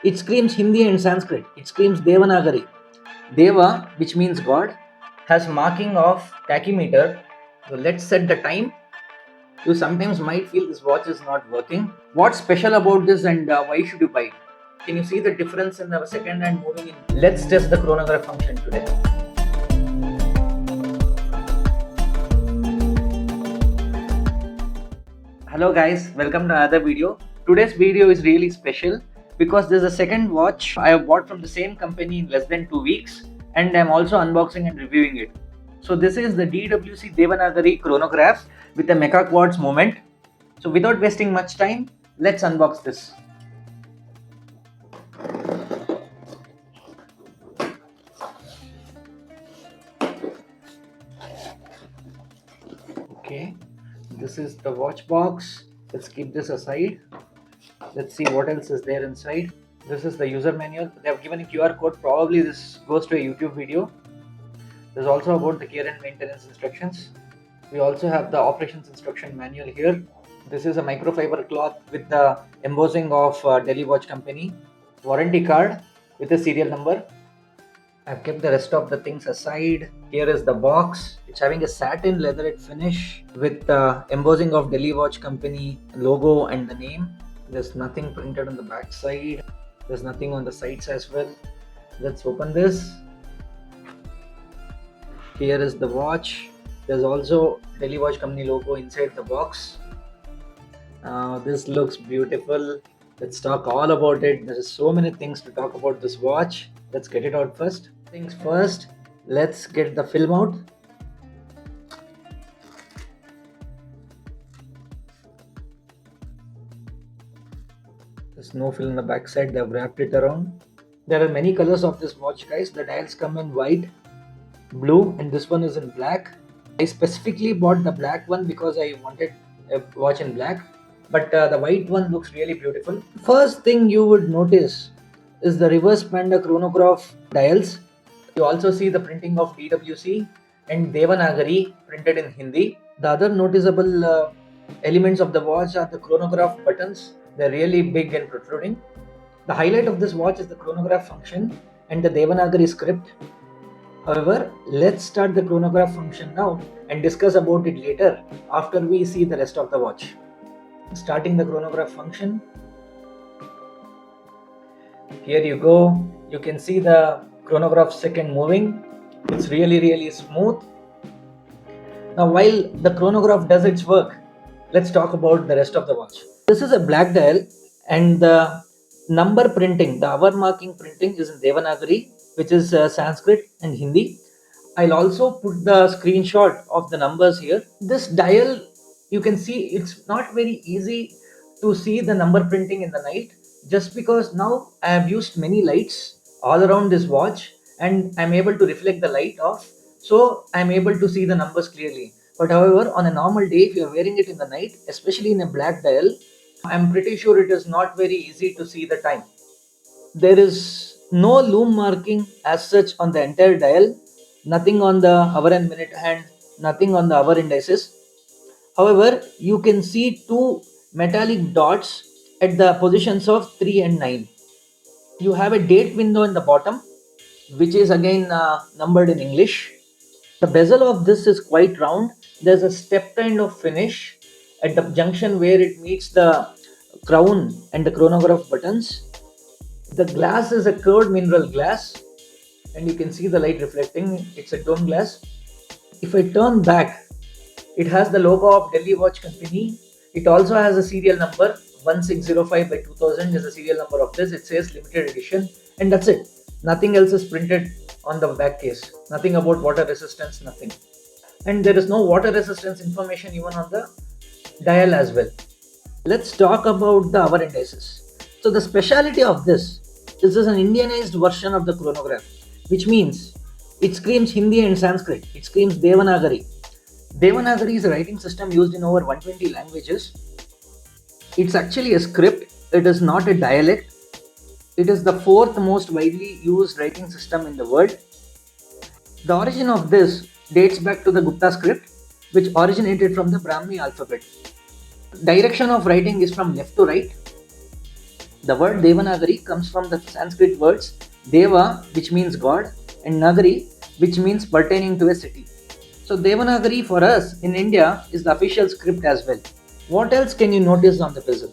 It screams Hindi and Sanskrit. It screams Devanagari. Deva, which means God, has marking of tachymeter. So let's set the time. You sometimes might feel this watch is not working. What's special about this and why should you buy it? Can you see the difference in the second and moving in? Let's test the chronograph function today. Hello guys, welcome to another video. Today's video is really special because this is the second watch I have bought from the same company in less than 2 weeks, and I'm also unboxing and reviewing it. So this is the DWC Devanagari Chronographs with the Mecha-quartz Movement. So without wasting much time, let's unbox this. Okay, this is the watch box. Let's keep this aside. Let's see what else is there inside. This is the user manual. They have given a QR code. Probably this goes to a YouTube video. There's also about the care and maintenance instructions. We also have the operations instruction manual here. This is a microfiber cloth with the embossing of Delhi Watch Company. Warranty card with a serial number. I've kept the rest of the things aside. Here is the box. It's having a satin leatherette finish with the embossing of Delhi Watch Company logo and the name. There's nothing printed on the back side. There's nothing on the sides as well. Let's open this. Here is the watch. There's also Delhi Watch Company logo inside the box. This looks beautiful. Let's talk all about it. There are so many things to talk about this watch. Let's get it out first. Things first, let's get the film out. There's no film in the back side. They've wrapped it around. There are many colors of this watch, guys. The dials come in white, blue, and this one is in black. I specifically bought the black one because I wanted a watch in black, but the white one looks really beautiful. First thing you would notice is the reverse panda chronograph dials. You also see the printing of DWC and Devanagari printed in Hindi. The other noticeable elements of the watch are the chronograph buttons. They're really big and protruding. The highlight of this watch is the chronograph function and the Devanagari script. However, let's start the chronograph function now and discuss about it later after we see the rest of the watch. Starting the chronograph function. Here you go. You can see the chronograph second moving. It's really smooth. Now while the chronograph does its work, let's talk about the rest of the watch. This is a black dial and the number printing, the hour marking printing is in Devanagari, which is Sanskrit and Hindi. I'll also put the screenshot of the numbers here. This dial, you can see it's not very easy to see the number printing in the night, just because now I have used many lights all around this watch and I'm able to reflect the light off, so I'm able to see the numbers clearly. But however, on a normal day, if you're wearing it in the night, especially in a black dial, I'm pretty sure it is not very easy to see the time. There is no loom marking as such on the entire dial, nothing on the hour and minute hand, nothing on the hour indices. However, you can see two metallic dots at the positions of 3 and 9. You have a date window in the bottom, which is again numbered in English. The bezel of this is quite round. There's a step kind of finish at the junction where it meets the crown and the chronograph buttons. The glass is a curved mineral glass and you can see the light reflecting. It's a tone glass. If I turn back, it has the logo of Delhi Watch Company. It also has a serial number. 1605 by 2000 is the serial number of this. It says limited edition and that's it. Nothing else is printed on the back case. Nothing about water resistance, nothing. And there is no water resistance information even on the dial as well. Let's talk about the hour indices. So the speciality of this is an Indianized version of the chronograph, which means it screams Hindi and Sanskrit. It screams Devanagari. Devanagari is a writing system used in over 120 languages. It's actually a script. It is not a dialect. It is the fourth most widely used writing system in the world. The origin of this dates back to the Gupta script, which originated from the Brahmi alphabet. Direction of writing is from left to right. The word Devanagari comes from the Sanskrit words Deva, which means God, and Nagari, which means pertaining to a city. So Devanagari for us in India is the official script as well. What else can you notice on the bezel?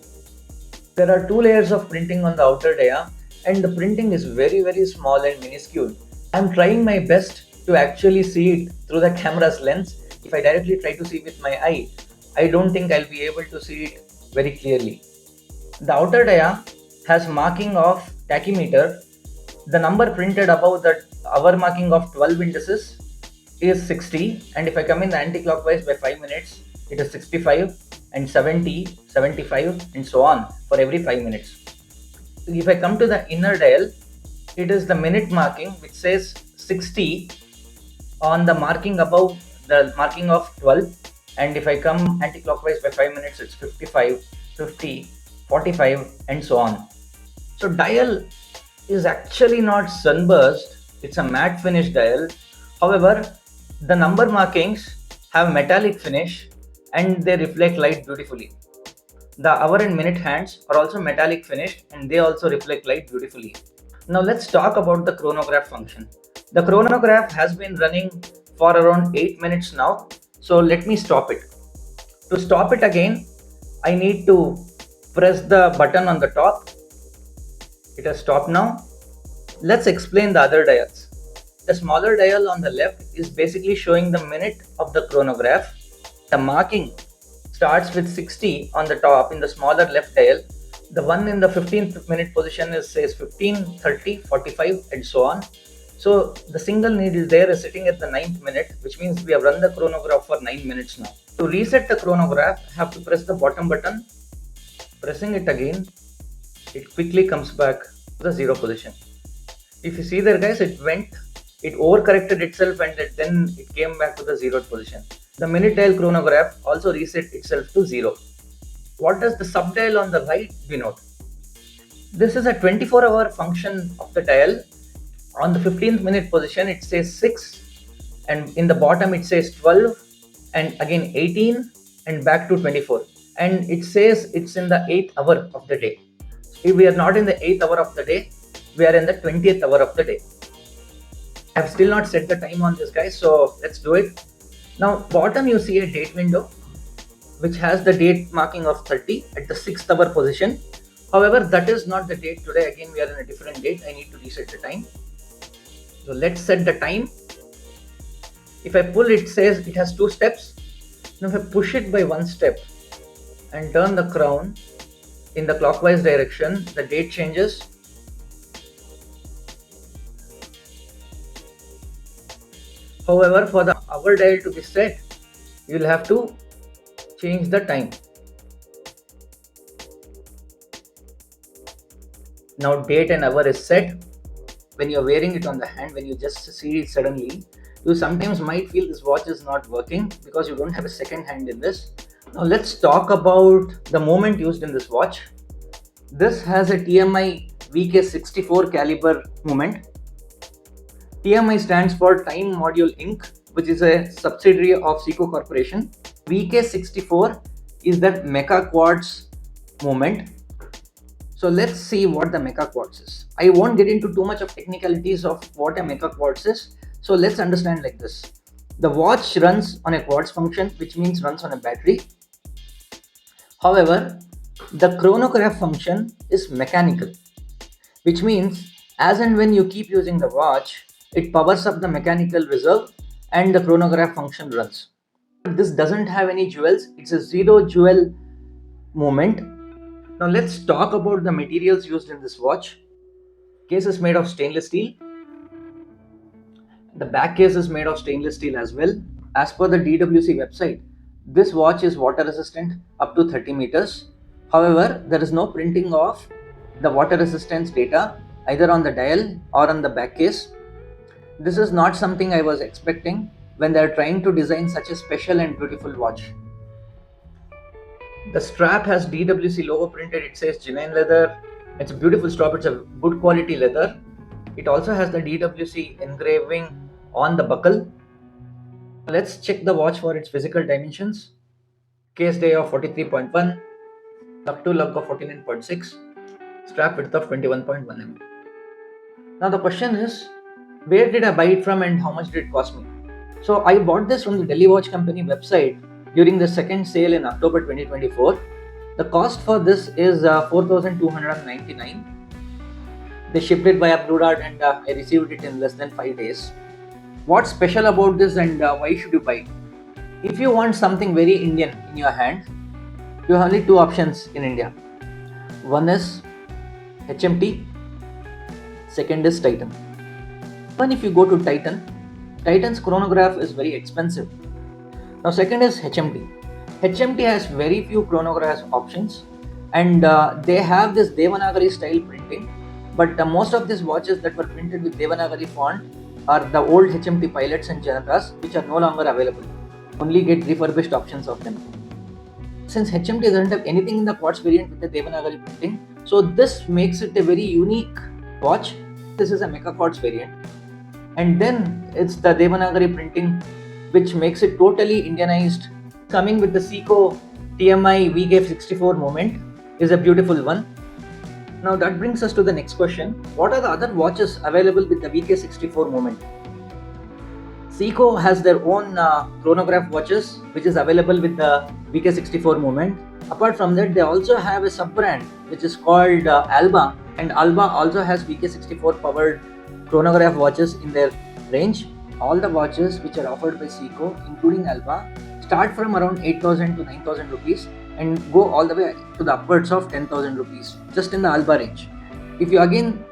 There are two layers of printing on the outer dia, and the printing is very small and minuscule. I'm trying my best to actually see it through the camera's lens. If I directly try to see with my eye, I don't think I'll be able to see it very clearly. The outer dia has marking of tachymeter. The number printed above the hour marking of 12 indices is 60, and if I come in the anti-clockwise by 5 minutes, it is 65 and 70, 75 and so on for every 5 minutes. If I come to the inner dial, it is the minute marking which says 60 on the marking above the marking of 12, and if I come anti-clockwise by 5 minutes, it's 55, 50, 45 and so on. So dial is actually not sunburst, it's a matte finish dial. However, the number markings have metallic finish and they reflect light beautifully. The hour and minute hands are also metallic finished and they also reflect light beautifully. Now let's talk about the chronograph function. The chronograph has been running for around 8 minutes now, so let me stop it. To stop it again, I need to press the button on the top. It has stopped now. Let's explain the other dials. The smaller dial on the left is basically showing the minute of the chronograph. The marking starts with 60 on the top in the smaller left dial. The one in the 15th minute position says 15, 30, 45 and so on. So the single needle there is sitting at the 9th minute, which means we have run the chronograph for 9 minutes now. To reset the chronograph, I have to press the bottom button. Pressing it again, it quickly comes back to the 0 position. If you see there guys, it overcorrected itself and then it came back to the 0th position. The minute dial chronograph also reset itself to 0. What does the sub-dial on the right denote? This is a 24-hour function of the dial. On the 15th minute position it says 6, and in the bottom it says 12 and again 18 and back to 24, and it says it's in the 8th hour of the day. If we are not in the 8th hour of the day, we are in the 20th hour of the day. I have still not set the time on this guys, so let's do it. Now bottom you see a date window which has the date marking of 30 at the 6th hour position. However, that is not the date today. Again, we are in a different date. I need to reset the time. So let's set the time. If I pull, it says it has 2 steps. Now if I push it by 1 step and turn the crown in the clockwise direction, the date changes. However, for the hour dial to be set, you will have to change the time. Now date and hour is set. When you are wearing it on the hand, when you just see it suddenly, you sometimes might feel this watch is not working because you don't have a second hand in this. Now let's talk about the movement used in this watch. This has a TMI VK64 caliber movement. TMI stands for Time Module Inc., which is a subsidiary of Seiko Corporation. VK64 is that Mecha-quartz movement. So let's see what the Mecha-quartz is. I won't get into too much of technicalities of what a Mecha-quartz is. So let's understand like this. The watch runs on a quartz function, which means runs on a battery. However, the chronograph function is mechanical, which means as and when you keep using the watch, it powers up the mechanical reserve and the chronograph function runs. This doesn't have any jewels. It's a 0 jewel movement. Now let's talk about the materials used in this watch. Case is made of stainless steel. The back case is made of stainless steel as well. As per the DWC website, this watch is water resistant up to 30 meters. However, there is no printing of the water resistance data either on the dial or on the back case. This is not something I was expecting when they are trying to design such a special and beautiful watch. The strap has DWC logo printed. It says genuine leather. It's a beautiful strap. It's a good quality leather. It also has the DWC engraving on the buckle. Let's check the watch for its physical dimensions. Case day of 43.1, lug to lug of 49.6, strap width of 21.1 mm. Now the question is, where did I buy it from and how much did it cost me? So I bought this from the Delhi Watch Company website during the second sale in October 2024. The cost for this is 4,299. They shipped it via Blue Dart and I received it in less than 5 days. What's special about this and why should you buy it? If you want something very Indian in your hand, you have only two options in India. One is HMT, second is Titan. Even if you go to Titan's chronograph is very expensive. Now second is HMT. HMT has very few chronograph options and they have this Devanagari style printing, but most of these watches that were printed with Devanagari font are the old HMT Pilots and Janatas, which are no longer available. Only get refurbished options of them. Since HMT doesn't have anything in the quartz variant with the Devanagari printing, so this makes it a very unique watch. This is a MechaQuartz variant, and then it's the Devanagari printing which makes it totally Indianized. Coming with the Seiko TMI VK64 Movement is a beautiful one. Now that brings us to the next question. What are the other watches available with the VK64 Movement? Seiko has their own chronograph watches which is available with the VK64 Movement. Apart from that, they also have a sub-brand which is called Alba, and Alba also has VK64 powered chronograph watches in their range. All the watches which are offered by Seiko, including Alba, start from around 8,000 to 9,000 rupees and go all the way to the upwards of 10,000 rupees just in the Alba range. If you again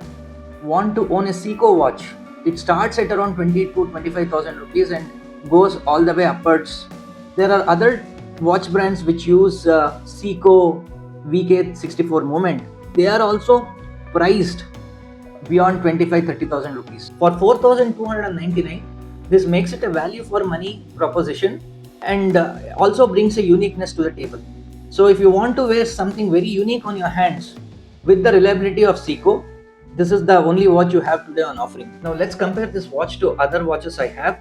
want to own a Seiko watch, it starts at around 20 to 25,000 rupees and goes all the way upwards. There are other watch brands which use Seiko VK64 Movement. They are also priced beyond 25-30,000 rupees. For 4,299, this makes it a value for money proposition and also brings a uniqueness to the table. So if you want to wear something very unique on your hands with the reliability of Seiko, this is the only watch you have today on offering. Now let's compare this watch to other watches I have.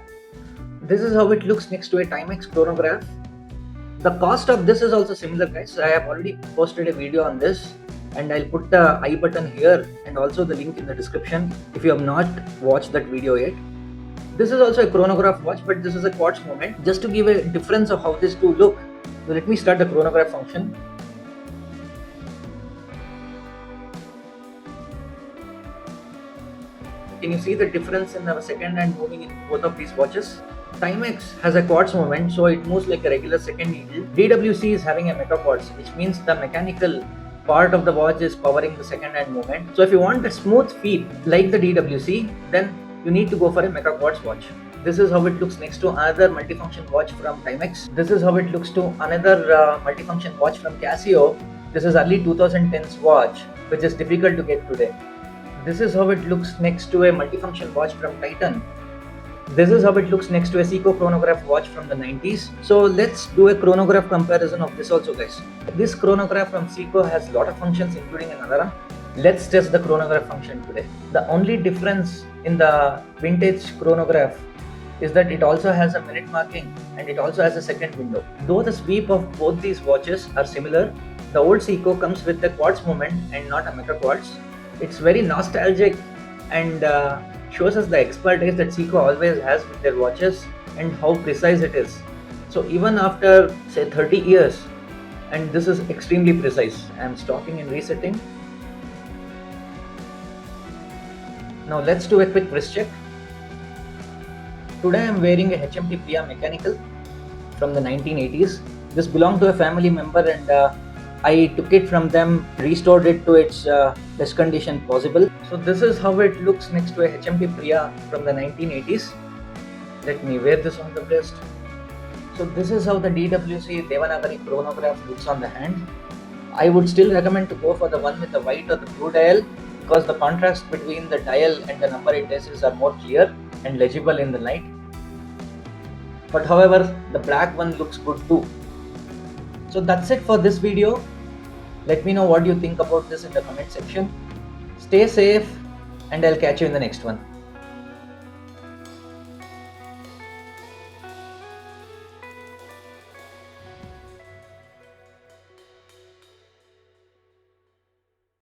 This is how it looks next to a Timex chronograph. The cost of this is also similar, guys. I have already posted a video on this and I'll put the I button here and also the link in the description if you have not watched that video yet. This is also a chronograph watch, but this is a quartz movement. Just to give a difference of how these two look, so let me start the chronograph function. Can you see the difference in the second hand moving in both of these watches? Timex has a quartz movement, so it moves like a regular second needle. DWC is having a Mecha-quartz, which means the mechanical part of the watch is powering the second hand movement. So if you want a smooth feel like the DWC, then you need to go for a Mecha-quartz watch. This is how it looks next to another multifunction watch from Timex. This is how it looks to another multifunction watch from Casio. This is early 2010s watch, which is difficult to get today. This is how it looks next to a multifunction watch from Titan. This is how it looks next to a Seiko chronograph watch from the 90s. So let's do a chronograph comparison of this also, guys. This chronograph from Seiko has a lot of functions including an alarm. Let's test the chronograph function today. The only difference in the vintage chronograph is that it also has a minute marking and it also has a second window. Though the sweep of both these watches are similar, the old Seiko comes with the quartz movement and not a MechaQuartz. It's very nostalgic and shows us the expertise that Seiko always has with their watches and how precise it is. So even after say 30 years, and this is extremely precise. I am stopping and resetting. Now let's do a quick wrist check. Today I am wearing a HMT Priya mechanical from the 1980s. This belonged to a family member and I took it from them, restored it to its best condition possible. So this is how it looks next to a HMT Priya from the 1980s. Let me wear this on the wrist. So this is how the DWC Devanagari chronograph looks on the hand. I would still recommend to go for the one with the white or the blue dial because the contrast between the dial and the number it is are more clear and legible in the light. But however, the black one looks good too. So that's it for this video. Let me know what you think about this in the comment section. Stay safe and I'll catch you in the next one.